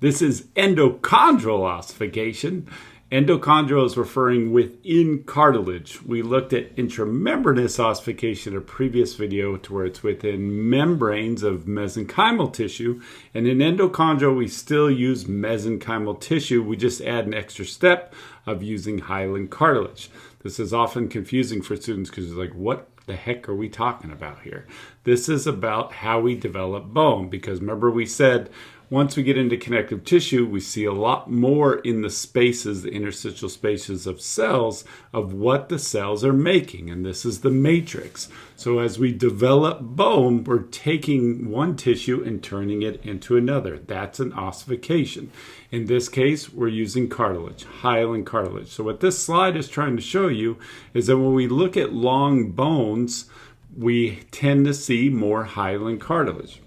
This is endochondral ossification. Endochondral is referring within cartilage. We looked at intramembranous ossification in a previous video to where it's within membranes of mesenchymal tissue. And in endochondral, we still use mesenchymal tissue. We just add an extra step of using hyaline cartilage. This is often confusing for students because it's like, what the heck are we talking about here? This is about how we develop bone, because remember we said once we get into connective tissue, we see a lot more in the spaces, the interstitial spaces of cells, of what the cells are making. And this is the matrix. So as we develop bone, we're taking one tissue and turning it into another. That's an ossification. In this case, we're using cartilage, hyaline cartilage. So what this slide is trying to show you is that when we look at long bones, we tend to see more hyaline cartilage.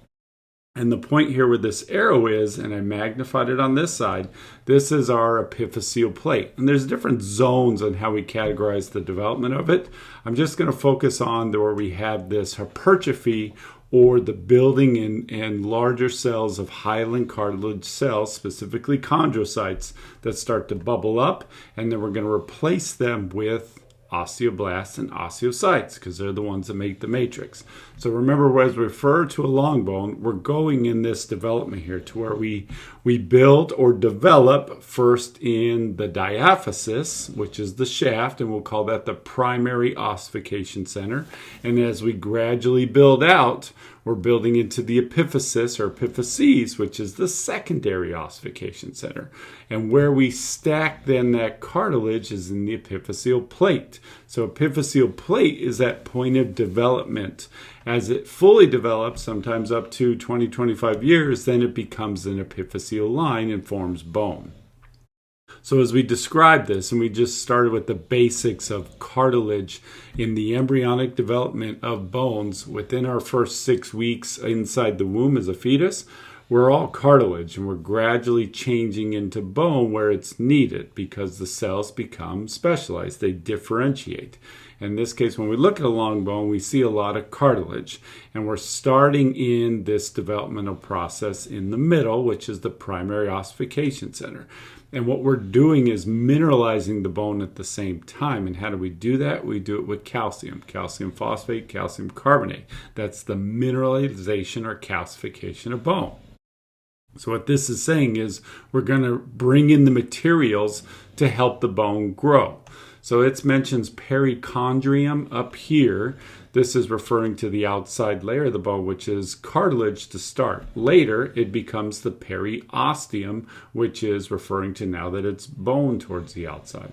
And the point here where this arrow is, and I magnified it on this side, this is our epiphyseal plate. And there's different zones on how we categorize the development of it. I'm just going to focus on where we have this hypertrophy, or the building in larger cells of hyaline cartilage cells, specifically chondrocytes, that start to bubble up. And then we're going to replace them with osteoblasts and osteocytes, because they're the ones that make the matrix. So remember, as we refer to a long bone, we're going in this development here to where we build or develop first in the diaphysis, which is the shaft, and we'll call that the primary ossification center. And as we gradually build out, we're building into the epiphysis or epiphyses, which is the secondary ossification center. And where we stack then that cartilage is in the epiphyseal plate. So epiphyseal plate is that point of development. As it fully develops, sometimes up to 20-25 years, then it becomes an epiphyseal line and forms bone. So as we describe this, and we just started with the basics of cartilage in the embryonic development of bones within our first 6 weeks inside the womb as a fetus, we're all cartilage, and we're gradually changing into bone where it's needed because the cells become specialized. They differentiate. In this case, when we look at a long bone, we see a lot of cartilage, and we're starting in this developmental process in the middle, which is the primary ossification center. And what we're doing is mineralizing the bone at the same time. And how do we do that? We do it with calcium phosphate, calcium carbonate. That's the mineralization or calcification of bone. So what this is saying is we're going to bring in the materials to help the bone grow. So it mentions perichondrium up here. This is referring to the outside layer of the bone, which is cartilage to start. Later, it becomes the periosteum, which is referring to now that it's bone towards the outside.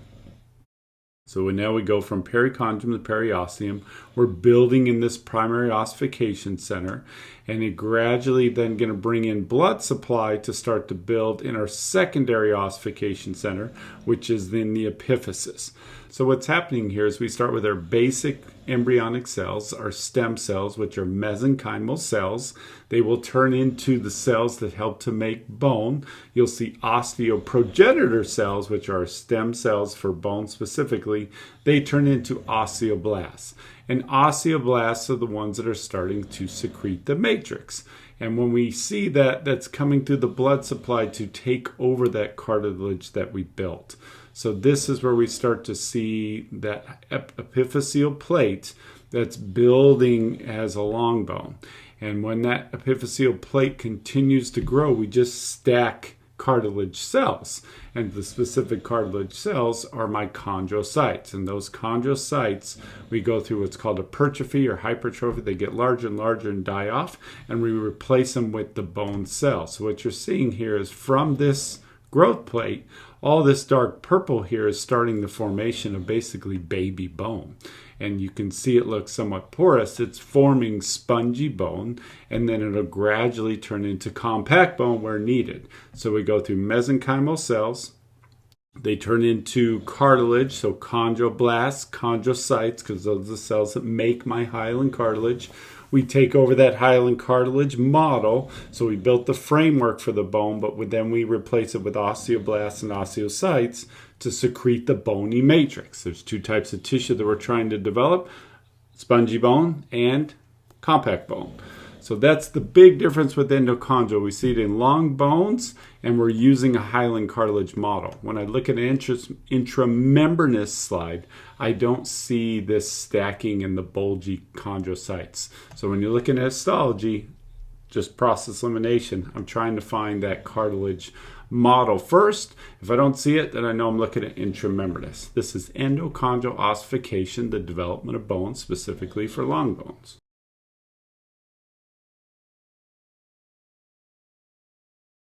So now we go from perichondrium to periosteum. We're building in this primary ossification center, and it gradually then going to bring in blood supply to start to build in our secondary ossification center, which is in the epiphysis. So what's happening here is we start with our basic embryonic cells, our stem cells, which are mesenchymal cells. They will turn into the cells that help to make bone. You'll see osteoprogenitor cells, which are stem cells for bone specifically. They turn into osteoblasts. And osteoblasts are the ones that are starting to secrete the matrix. And when we see that, that's coming through the blood supply to take over that cartilage that we built. So this is where we start to see that epiphyseal plate that's building as a long bone. And when that epiphyseal plate continues to grow, we just stack cartilage cells. And the specific cartilage cells are my chondrocytes. And those chondrocytes, we go through what's called hypertrophy or hypertrophy. They get larger and larger and die off, and we replace them with the bone cells. So what you're seeing here is from this growth plate, all this dark purple here is starting the formation of basically baby bone. And you can see it looks somewhat porous. It's forming spongy bone, and then it'll gradually turn into compact bone where needed. So we go through mesenchymal cells. They turn into cartilage, so chondroblasts, chondrocytes, because those are the cells that make my hyaline cartilage. We take over that hyaline cartilage model, so we built the framework for the bone, but then we replace it with osteoblasts and osteocytes to secrete the bony matrix. There's two types of tissue that we're trying to develop, spongy bone and compact bone. So that's the big difference with endochondral. We see it in long bones, and we're using a hyaline cartilage model. When I look at an intramembranous slide, I don't see this stacking in the bulgy chondrocytes. So when you're looking at histology, just process elimination, I'm trying to find that cartilage model first. If I don't see it, then I know I'm looking at intramembranous. This is endochondral ossification, the development of bones, specifically for long bones.